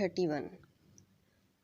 31।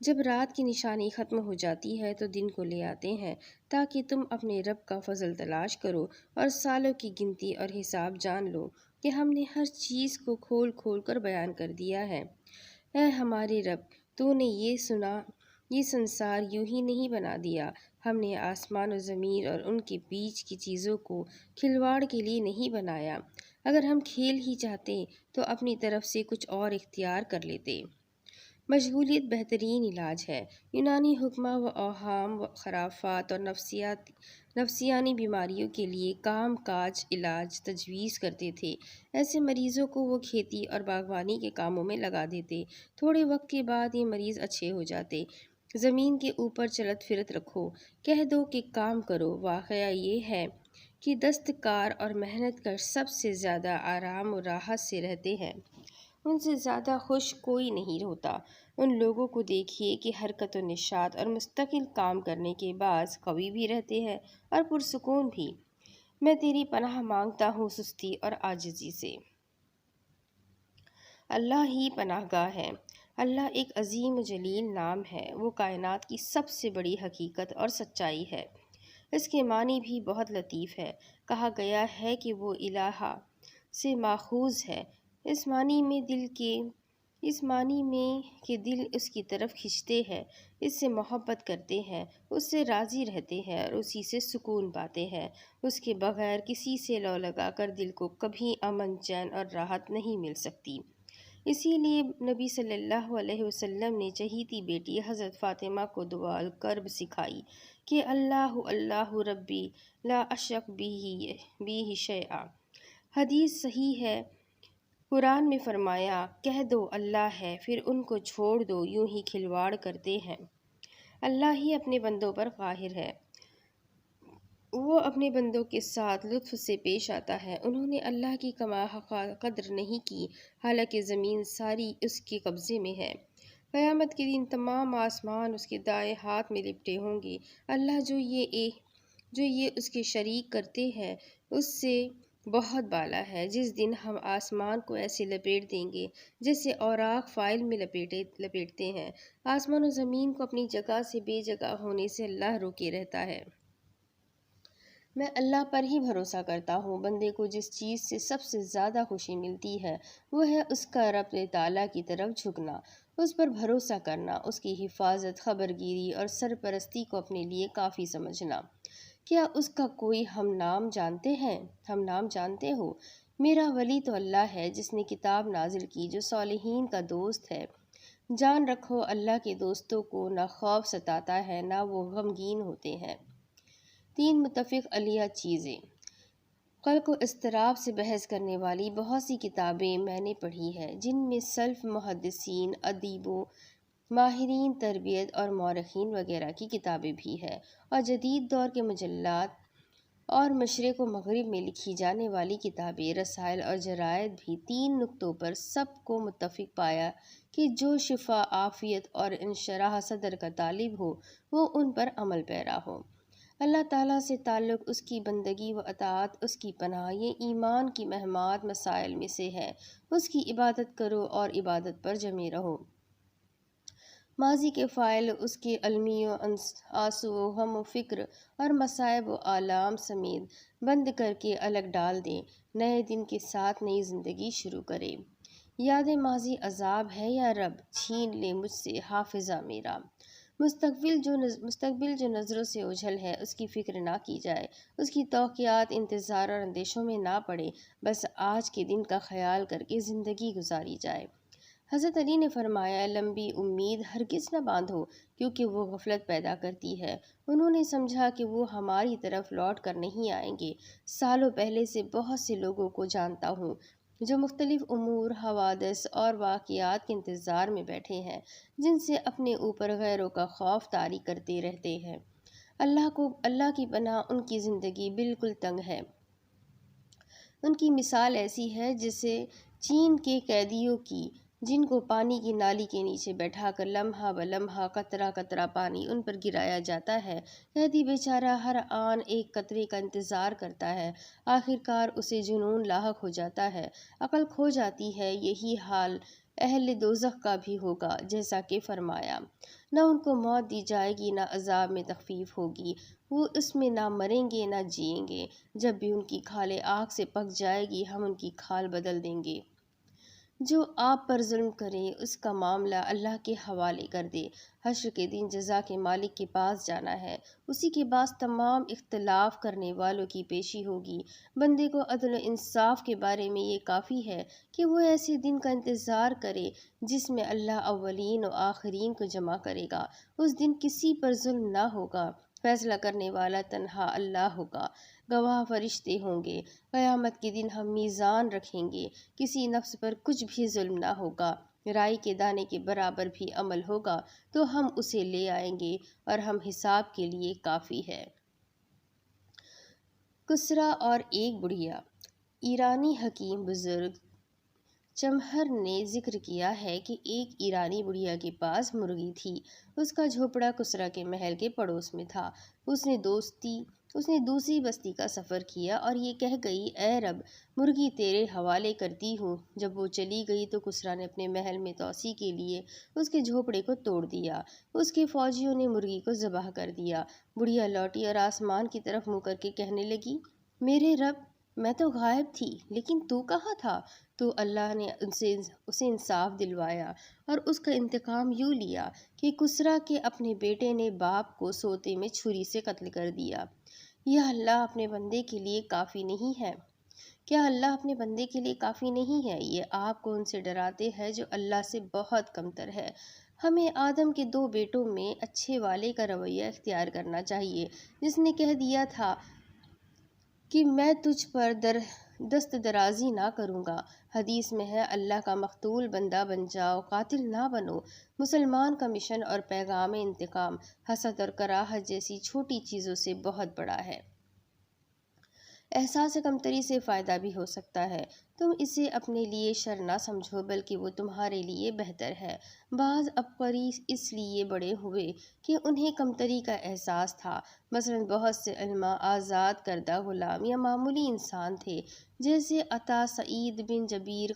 جب رات کی نشانی ختم ہو جاتی ہے تو دن کو لے آتے ہیں تاکہ تم اپنے رب کا فضل تلاش کرو اور سالوں کی گنتی اور حساب جان لو کہ ہم نے ہر چیز کو کھول کھول کر بیان کر دیا ہے۔ اے ہمارے رب، تو نے یہ سنسار یوں ہی نہیں بنا دیا۔ ہم نے آسمان و زمین اور ان کے بیچ کی چیزوں کو کھلواڑ کے لیے نہیں بنایا۔ اگر ہم کھیل ہی چاہتے تو اپنی طرف سے کچھ اور اختیار کر لیتے۔ مشغولیت بہترین علاج ہے۔ یونانی حکمہ و اوہام و خرافات اور نفسیانی بیماریوں کے لیے کام کاج علاج تجویز کرتے تھے۔ ایسے مریضوں کو وہ کھیتی اور باغبانی کے کاموں میں لگا دیتے۔ تھوڑے وقت کے بعد یہ مریض اچھے ہو جاتے۔ زمین کے اوپر چلت پھرت رکھو، کہہ دو کہ کام کرو۔ واقعہ یہ ہے کہ دستکار اور محنت کش سب سے زیادہ آرام و راحت سے رہتے ہیں۔ ان سے زیادہ خوش کوئی نہیں ہوتا۔ ان لوگوں کو دیکھیے کہ حرکت و نشاط اور مستقل کام کرنے کے باعث قوی بھی رہتے ہیں اور پرسکون بھی۔ میں تیری پناہ مانگتا ہوں سستی اور عاجزی سے۔ اللہ ہی پناہ گاہ ہے۔ اللہ ایک عظیم و جلیل نام ہے۔ وہ کائنات کی سب سے بڑی حقیقت اور سچائی ہے۔ اس کے معنی بھی بہت لطیف ہے۔ کہا گیا ہے کہ وہ الہ سے ماخوذ ہے۔ اس معنی میں کہ دل اس کی طرف کھنچتے ہیں، اس سے محبت کرتے ہیں، اس سے راضی رہتے ہیں اور اسی سے سکون پاتے ہیں۔ اس کے بغیر کسی سے لو لگا کر دل کو کبھی امن، چین اور راحت نہیں مل سکتی۔ اسی لیے نبی صلی اللہ علیہ وسلم نے چہیتی بیٹی حضرت فاطمہ کو دعا الکرب سکھائی کہ اللہ اللہ ربی لا اشرک بہ شیئا۔ حدیث صحیح ہے۔ قرآن میں فرمایا، کہہ دو اللہ ہے، پھر ان کو چھوڑ دو، یوں ہی کھلواڑ کرتے ہیں۔ اللہ ہی اپنے بندوں پر قاہر ہے۔ وہ اپنے بندوں کے ساتھ لطف سے پیش آتا ہے۔ انہوں نے اللہ کی کما حق قدر نہیں کی، حالانکہ زمین ساری اس کے قبضے میں ہے۔ قیامت کے دن تمام آسمان اس کے دائیں ہاتھ میں لپٹے ہوں گے۔ اللہ جو یہ اس کے شریک کرتے ہیں اس سے بہت بالا ہے۔ جس دن ہم آسمان کو ایسے لپیٹ دیں گے جیسے اوراق فائل میں لپیٹتے ہیں۔ آسمان و زمین کو اپنی جگہ سے بے جگہ ہونے سے اللہ روکے رہتا ہے۔ میں اللہ پر ہی بھروسہ کرتا ہوں۔ بندے کو جس چیز سے سب سے زیادہ خوشی ملتی ہے وہ ہے اس کا رب تعالیٰ کی طرف جھکنا، اس پر بھروسہ کرنا، اس کی حفاظت، خبرگیری اور سرپرستی کو اپنے لیے کافی سمجھنا۔ کیا اس کا کوئی ہم نام جانتے ہو؟ میرا ولی تو اللہ ہے جس نے کتاب نازل کی، جو صالحین کا دوست ہے۔ جان رکھو اللہ کے دوستوں کو نہ خوف ستاتا ہے نہ وہ غمگین ہوتے ہیں۔ 3 متفق علیہ چیزیں۔ قلق و اضطراب سے بحث کرنے والی بہت سی کتابیں میں نے پڑھی ہیں، جن میں سلف محدثین، ادیبوں، ماہرین تربیت اور مورخین وغیرہ کی کتابیں بھی ہیں، اور جدید دور کے مجلات اور مشرق و مغرب میں لکھی جانے والی کتابیں، رسائل اور جرائد بھی 3 نکتوں پر سب کو متفق پایا کہ جو شفا، عافیت اور انشراح صدر کا طالب ہو وہ ان پر عمل پیرا ہو۔ اللہ تعالیٰ سے تعلق، اس کی بندگی و اطاعت، اس کی پناہ، یہ ایمان کی مہمات مسائل میں سے ہے۔ اس کی عبادت کرو اور عبادت پر جمے رہو۔ ماضی کے فائل اس کے المی و آسو و غم و فکر اور مصائب و آلام سمیت بند کر کے الگ ڈال دیں۔ نئے دن کے ساتھ نئی زندگی شروع کرے۔ یاد ماضی عذاب ہے یا رب، چھین لے مجھ سے حافظہ میرا۔ مستقبل جو نظروں سے اوجھل ہے اس کی فکر نہ کی جائے، اس کی توقعات، انتظار اور اندیشوں میں نہ پڑے، بس آج کے دن کا خیال کر کے زندگی گزاری جائے۔ حضرت علی نے فرمایا، لمبی امید ہرگز نہ باندھو کیونکہ وہ غفلت پیدا کرتی ہے۔ انہوں نے سمجھا کہ وہ ہماری طرف لوٹ کر نہیں آئیں گے۔ سالوں پہلے سے بہت سے لوگوں کو جانتا ہوں جو مختلف امور، حوادث اور واقعات کے انتظار میں بیٹھے ہیں، جن سے اپنے اوپر غیروں کا خوف طاری کرتے رہتے ہیں۔ اللہ کی پناہ، ان کی زندگی بالکل تنگ ہے۔ ان کی مثال ایسی ہے جیسے چین کے قیدیوں کی، جن کو پانی کی نالی کے نیچے بیٹھا کر لمحہ بلمحہ قطرہ قطرہ پانی ان پر گرایا جاتا ہے۔ قیدی بیچارہ ہر آن ایک قطرے کا انتظار کرتا ہے۔ آخرکار اسے جنون لاحق ہو جاتا ہے، عقل کھو جاتی ہے۔ یہی حال اہل دوزخ کا بھی ہوگا، جیسا کہ فرمایا، نہ ان کو موت دی جائے گی، نہ عذاب میں تخفیف ہوگی، وہ اس میں نہ مریں گے نہ جئیں گے، جب بھی ان کی کھالیں آگ سے پک جائے گی ہم ان کی کھال بدل دیں گے۔ جو آپ پر ظلم کرے اس کا معاملہ اللہ کے حوالے کر دے، حشر کے دن جزا کے مالک کے پاس جانا ہے، اسی کے پاس تمام اختلاف کرنے والوں کی پیشی ہوگی۔ بندے کو عدل و انصاف کے بارے میں یہ کافی ہے کہ وہ ایسے دن کا انتظار کرے جس میں اللہ اولین و آخرین کو جمع کرے گا۔ اس دن کسی پر ظلم نہ ہوگا، فیصلہ کرنے والا تنہا اللہ ہوگا، گواہ فرشتے ہوں گے۔ قیامت کے دن ہم میزان رکھیں گے، کسی نفس پر کچھ بھی ظلم نہ ہوگا، رائی کے دانے کے برابر بھی عمل ہوگا تو ہم اسے لے آئیں گے اور ہم حساب کے لیے کافی ہے۔ کسرا اور ایک بڑھیا۔ ایرانی حکیم بزرگ چمہر نے ذکر کیا ہے کہ ایک ایرانی بڑھیا کے پاس مرغی تھی۔ اس کا جھوپڑا کسرا کے محل کے پڑوس میں تھا۔ اس نے دوسری بستی کا سفر کیا اور یہ کہہ گئی، اے رب، مرغی تیرے حوالے کرتی ہوں۔ جب وہ چلی گئی تو کسرا نے اپنے محل میں توسیع کے لیے اس کے جھوپڑے کو توڑ دیا۔ اس کے فوجیوں نے مرغی کو ذبح کر دیا۔ بڑھیا لوٹی اور آسمان کی طرف منہ کر کے کہنے لگی، میرے رب، میں تو غائب تھی لیکن تو کہاں تھا؟ تو اللہ نے اسے انصاف دلوایا اور اس کا انتقام یوں لیا کہ کسرا کے اپنے بیٹے نے باپ کو سوتے میں چھری سے قتل کر دیا۔ یہ اللہ اپنے بندے کے لیے کافی نہیں ہے؟ کیا اللہ اپنے بندے کے لیے کافی نہیں ہے؟ یہ آپ کو ان سے ڈراتے ہیں جو اللہ سے بہت کمتر ہے۔ ہمیں آدم کے 2 بیٹوں میں اچھے والے کا رویہ اختیار کرنا چاہیے، جس نے کہہ دیا تھا کہ میں تجھ پر دست درازی نہ کروں گا۔ حدیث میں ہے، اللہ کا مقتول بندہ بن جاؤ، قاتل نہ بنو۔ مسلمان کا مشن اور پیغام انتقام حسد اور کراہت جیسی چھوٹی چیزوں سے بہت بڑا ہے۔ احساس کمتری سے فائدہ بھی ہو سکتا ہے، تم اسے اپنے لیے شر نہ سمجھو بلکہ وہ تمہارے لیے بہتر ہے۔ بعض عبقری اس لیے بڑے ہوئے کہ انہیں کمتری کا احساس تھا۔ مثلاً بہت سے علماء آزاد کردہ غلام یا معمولی انسان تھے، جیسے عطا، سعید بن جبیر،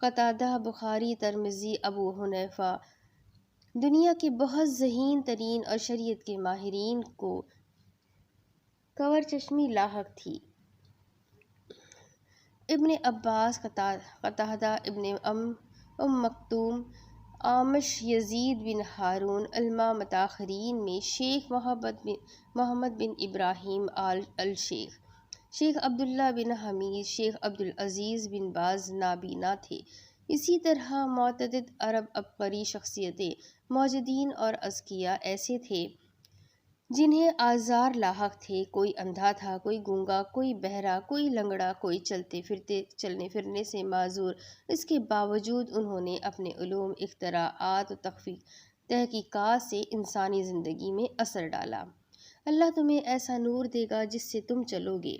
قتادہ، بخاری، ترمذی، ابو حنیفہ۔ دنیا کے بہت ذہین ترین اور شریعت کے ماہرین کو کنور چشمی لاحق تھی۔ ابن عباس، قتادہ، ابن مکتوم، اعمش، یزید بن ہارون۔ علماء متاخرین میں شیخ محمد بن ابراہیم الشیخ، شیخ عبداللہ بن حمید، شیخ عبدالعزیز بن باز نابینا تھے۔ اسی طرح متعدد عرب عبقری شخصیتیں، موجدین اور اذکیاء ایسے تھے جنہیں آزار لاحق تھے۔ کوئی اندھا تھا، کوئی گونگا، کوئی بہرا، کوئی لنگڑا، کوئی چلنے پھرنے سے معذور۔ اس کے باوجود انہوں نے اپنے علوم، اختراعات و تحقیقات سے انسانی زندگی میں اثر ڈالا۔ اللہ تمہیں ایسا نور دے گا جس سے تم چلو گے۔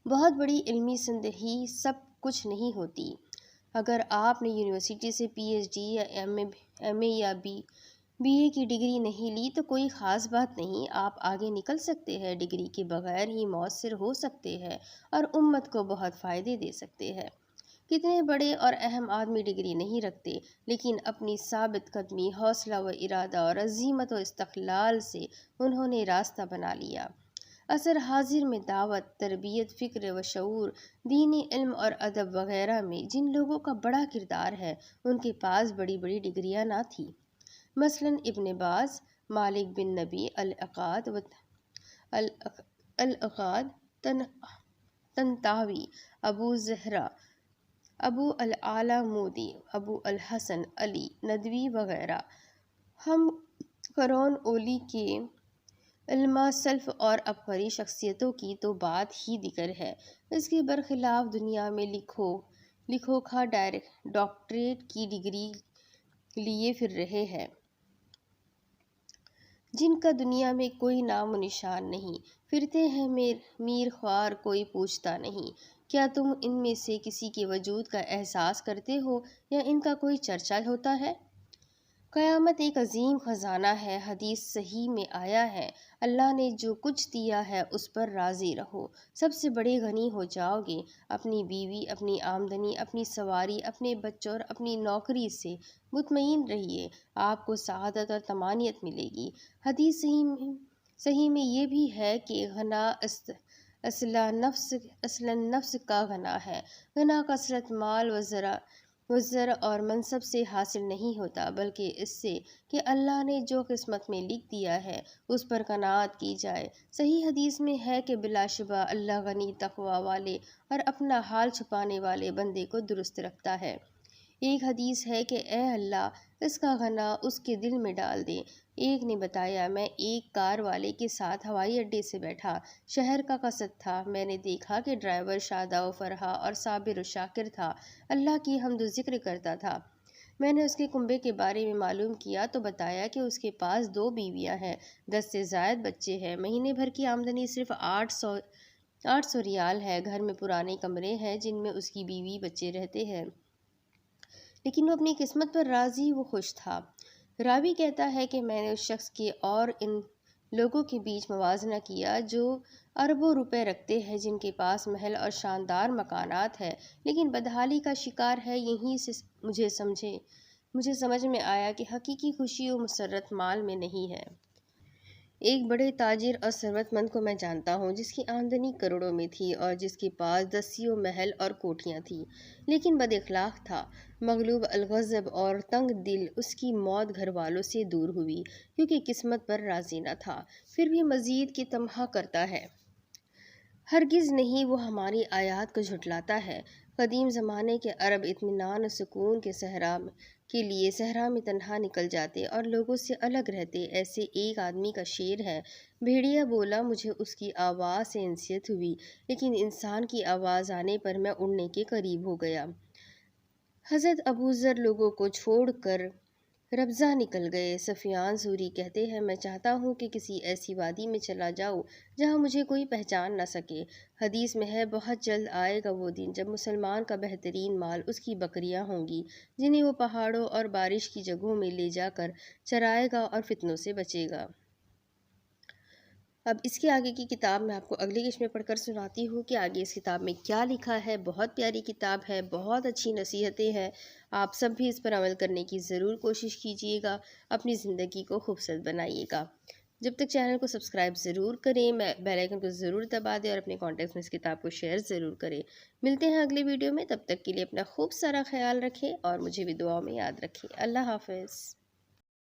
بہت بڑی علمی سندہی سب کچھ نہیں ہوتی۔ اگر آپ نے یونیورسٹی سے پی ایچ ڈی یا ایم اے یا بی اے کی ڈگری نہیں لی تو کوئی خاص بات نہیں، آپ آگے نکل سکتے ہیں، ڈگری کے بغیر ہی مؤثر ہو سکتے ہیں اور امت کو بہت فائدے دے سکتے ہیں۔ کتنے بڑے اور اہم آدمی ڈگری نہیں رکھتے، لیکن اپنی ثابت قدمی، حوصلہ و ارادہ اور عزیمت و استقلال سے انہوں نے راستہ بنا لیا۔ عصر حاضر میں دعوت، تربیت، فکر و شعور، دینی علم اور ادب وغیرہ میں جن لوگوں کا بڑا کردار ہے، ان کے پاس بڑی بڑی ڈگریاں نہ تھیں۔ مثلاً ابن باز، مالک بن نبی، العقاد طنطاوی، ابو زہرہ، ابو العالیٰ مودی، ابو الحسن علی ندوی وغیرہ۔ ہم قرون اولی کے علماء سلف اور عبقری شخصیتوں کی تو بات ہی دیگر ہے۔ اس کے برخلاف دنیا میں لکھو کھا ڈاکٹریٹ کی ڈگری لیے پھر رہے ہیں، جن کا دنیا میں کوئی نام و نشان نہیں، پھرتے ہیں میر خوار، کوئی پوچھتا نہیں۔ کیا تم ان میں سے کسی کے وجود کا احساس کرتے ہو یا ان کا کوئی چرچا ہوتا ہے؟ قیامت ایک عظیم خزانہ ہے۔ حدیث صحیح میں آیا ہے، اللہ نے جو کچھ دیا ہے اس پر راضی رہو، سب سے بڑے غنی ہو جاؤ گے۔ اپنی بیوی، اپنی آمدنی، اپنی سواری، اپنے بچوں اور اپنی نوکری سے مطمئن رہیے، آپ کو سعادت اور طمانینت ملے گی۔ حدیث صحیح میں یہ بھی ہے کہ غنا اصلا نفس کا غنا ہے۔ غنا کثرت مال و زر اور منصب سے حاصل نہیں ہوتا، بلکہ اس سے کہ اللہ نے جو قسمت میں لکھ دیا ہے اس پر قناعت کی جائے۔ صحیح حدیث میں ہے کہ بلا شبہ اللہ غنی، تقوی والے اور اپنا حال چھپانے والے بندے کو درست رکھتا ہے۔ ایک حدیث ہے کہ اے اللہ، اس کا غنا اس کے دل میں ڈال دے۔ ایک نے بتایا، میں ایک کار والے کے ساتھ ہوائی اڈے سے بیٹھا، شہر کا قصد تھا۔ میں نے دیکھا کہ ڈرائیور شاداب و فرحاں اور صابر و شاکر تھا، اللہ کی حمد و ذکر کرتا تھا۔ میں نے اس کے کنبے کے بارے میں معلوم کیا تو بتایا کہ اس کے پاس 2 بیویاں ہیں، 10 سے زائد بچے ہیں، مہینے بھر کی آمدنی صرف 800 ریال ہے، گھر میں پرانے کمرے ہیں جن میں اس کی بیوی بچے رہتے ہیں، لیکن وہ اپنی قسمت پر راضی و خوش تھا۔ راوی کہتا ہے کہ میں نے اس شخص کے اور ان لوگوں کے بیچ موازنہ کیا جو اربوں روپے رکھتے ہیں، جن کے پاس محل اور شاندار مکانات ہیں، لیکن بدحالی کا شکار ہے۔ یہیں سے مجھے سمجھ میں آیا کہ حقیقی خوشی و مسرت مال میں نہیں ہے۔ ایک بڑے تاجر اور ثروت مند کو میں جانتا ہوں جس کی آمدنی کروڑوں میں تھی اور جس کے پاس دسیوں محل اور کوٹھیاں تھیں، لیکن بد اخلاق تھا۔ مغلوب الغضب اور تنگ دل اس کی موت گھر والوں سے دور ہوئی، کیونکہ قسمت پر راضی نہ تھا، پھر بھی مزید کی طمع کرتا ہے۔ ہرگز نہیں، وہ ہماری آیات کو جھٹلاتا ہے۔ قدیم زمانے کے عرب اطمینان و سکون کے لیے صحرا میں تنہا نکل جاتے اور لوگوں سے الگ رہتے۔ ایسے ایک آدمی کا شعر ہے، بھیڑیا بولا، مجھے اس کی آواز سے انسیت ہوئی، لیکن انسان کی آواز آنے پر میں اڑنے کے قریب ہو گیا۔ حضرت ابوذر لوگوں کو چھوڑ کر ربضہ نکل گئے۔ سفیان ثوری کہتے ہیں، میں چاہتا ہوں کہ کسی ایسی وادی میں چلا جاؤں جہاں مجھے کوئی پہچان نہ سکے۔ حدیث میں ہے، بہت جلد آئے گا وہ دن جب مسلمان کا بہترین مال اس کی بکریاں ہوں گی، جنہیں وہ پہاڑوں اور بارش کی جگہوں میں لے جا کر چرائے گا اور فتنوں سے بچے گا۔ اب اس کے آگے کی کتاب میں آپ کو اگلی قسط میں پڑھ کر سناتی ہوں کہ آگے اس کتاب میں کیا لکھا ہے۔ بہت پیاری کتاب ہے، بہت اچھی نصیحتیں ہیں، آپ سب بھی اس پر عمل کرنے کی ضرور کوشش کیجیے گا، اپنی زندگی کو خوبصورت بنائیے گا۔ جب تک چینل کو سبسکرائب ضرور کریں، بیل آئیکن کو ضرور دبا دیں اور اپنے کانٹیکٹس میں اس کتاب کو شیئر ضرور کریں۔ ملتے ہیں اگلے ویڈیو میں، تب تک کے لیے اپنا خوب سارا خیال رکھیں اور مجھے بھی دعاؤں میں یاد رکھیں۔ اللہ حافظ۔